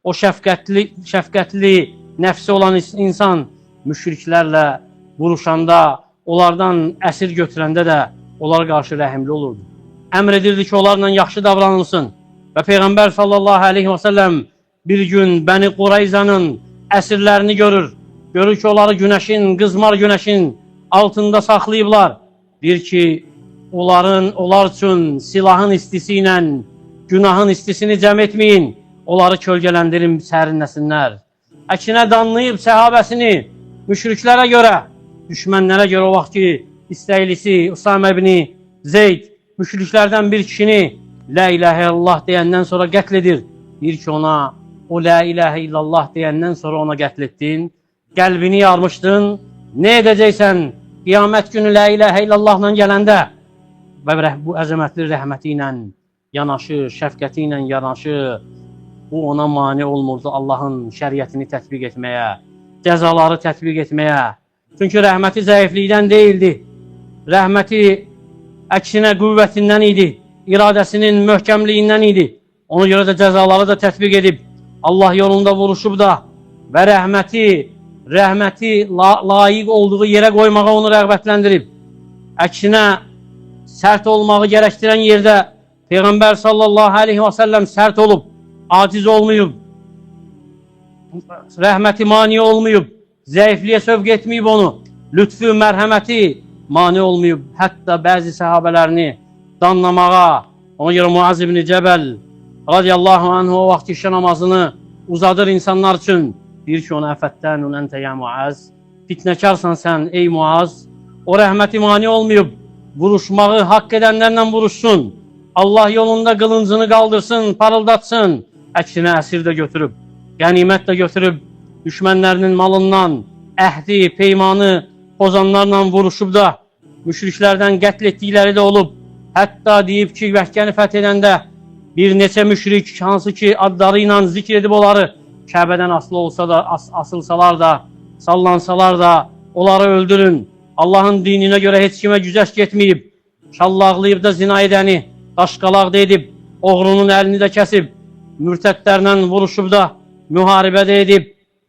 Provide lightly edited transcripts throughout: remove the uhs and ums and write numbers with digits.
o şəfqətli nəfsi olan insan müşriklərlə vuruşanda, onlardan əsir götürəndə də onlara qarşı rəhimli olurdu. Əmr edirdi ki, onlarla yaxşı davranılsın. Və Peyğəmbər sallallahu aleyhi və səlləm bir gün Bəni Qurayzanın əsirlərini görür. Görür ki, onları qızmar günəşin altında saxlayıblar. Deyir ki, onlar üçün silahın istisi ilə günahın istisini cəm etməyin. Onları kölgələndirin, sərinləsinlər. Əksinə danlayıb səhabəsini müşriklərə görə, düşmənlərə görə o vaxt ki, istəylisi Usame ibn Zeyd müşriklərdən bir kişini La ilahə illallah deyəndən sonra qətl edir. Deyir ki, ona o la ilahə illallah deyəndən sonra ona qətl etdin, qəlbini yarmışdın, nə edəcəksən qiyamət günü la ilahə illallahla gələndə? Və bu əzəmətli rəhməti ilə yanaşı, şəfqəti ilə yanaşı, bu ona mane olmurdu Allahın şəriətini tətbiq etməyə, cəzaları tətbiq etməyə. Çünki rəhməti zəiflikdən deyildi, rəhməti əksinə qüvvətindən idi, iradəsinin möhkəmliyindən idi. Ona görə də cəzaları da tətbiq edib, Allah yolunda vuruşub da və rəhməti layiq olduğu yerə qoymağa onu rəğbətləndirib. Əksinə, sərt olmağı gərəkdirən yerdə Peyğəmbər sallallahu aleyhi və səlləm sərt olub, aciz olmayıb, rəhməti mani olmayıb, zəifliyə sövq etməyib onu, lütfü, mərhəməti mani olmayıb, hətta bəzi səhabələrini danlamağa. Ona görə Muaz ibn Cəbəl radiyallahu anhu o vaxt işə namazını uzadır insanlar üçün. Deyir ki, ona əfəttənun əntə ya Muaz, fitnəkarsan sən ey Muaz. O rəhməti mani olmayıb, vuruşmağı haqq edənlərlə vuruşsun, Allah yolunda qılıncını qaldırsın, parıldatsın. Əksinə əsir də götürüb, qənimət də götürüb, düşmənlərinin malından əhdi, peymanı pozanlarla vuruşub da müşriklərdən qətl etdikləri də olub. Hətta deyib ki, Məkkəni fəth edəndə bir neçə müşrik, hansı ki adları ilə zikr edib onları Kəbədən asılı olsa da, asılsalar da, sallansalar da onları öldürün. Allahın dininə görə heç kimə güzəşt getməyib, şallaqlayıb da zina edəni, daşqalaq da edib, oğrunun əlini də kəsib, mürtədlərlə vuruşub da müharibə də edib,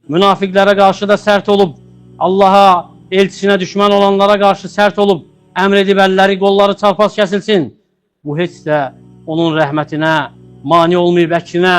münafiqlərə qarşı da sərt olub, Allaha, elçisinə düşmən olanlara qarşı sərt olub, əmr edib əlləri, qolları çarpaz kəsilsin. Bu heç də onun rəhmətinə mani olmayıb, əksinə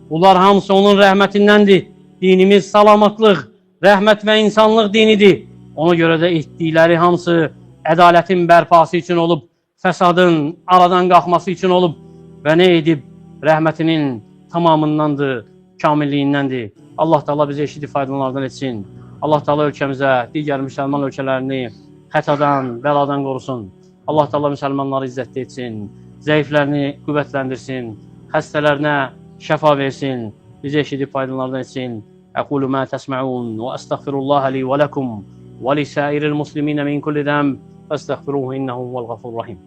bunlar hamısı onun rəhmətindəndir. Dinimiz salamatlıq, rəhmət və insanlıq dinidir. Ona görə də etdikləri hamısı ədalətin bərpası üçün olub, fəsadın aradan qalxması üçün olub və nə edib? Rəhmətinin tamamındandır, kamilliyindəndir. Allah Teala bizi eşidib faydalardan etsin. Allah Teala ölkəmizə, digər müsəlman ölkələrini xətadan, bəladan qorusun. Allah Teala müsəlmanları izzətli etsin, zəiflərini qüvvətləndirsin, xəstələrinə şəfa versin, bizi eşidib faydalardan etsin. Əqulu mə təsməun və əstəğfirullaha li və ləkum və li səiril musliminə min kulli zəmb fəstəğfiruhu innəhu vəl-ğafurur rahim.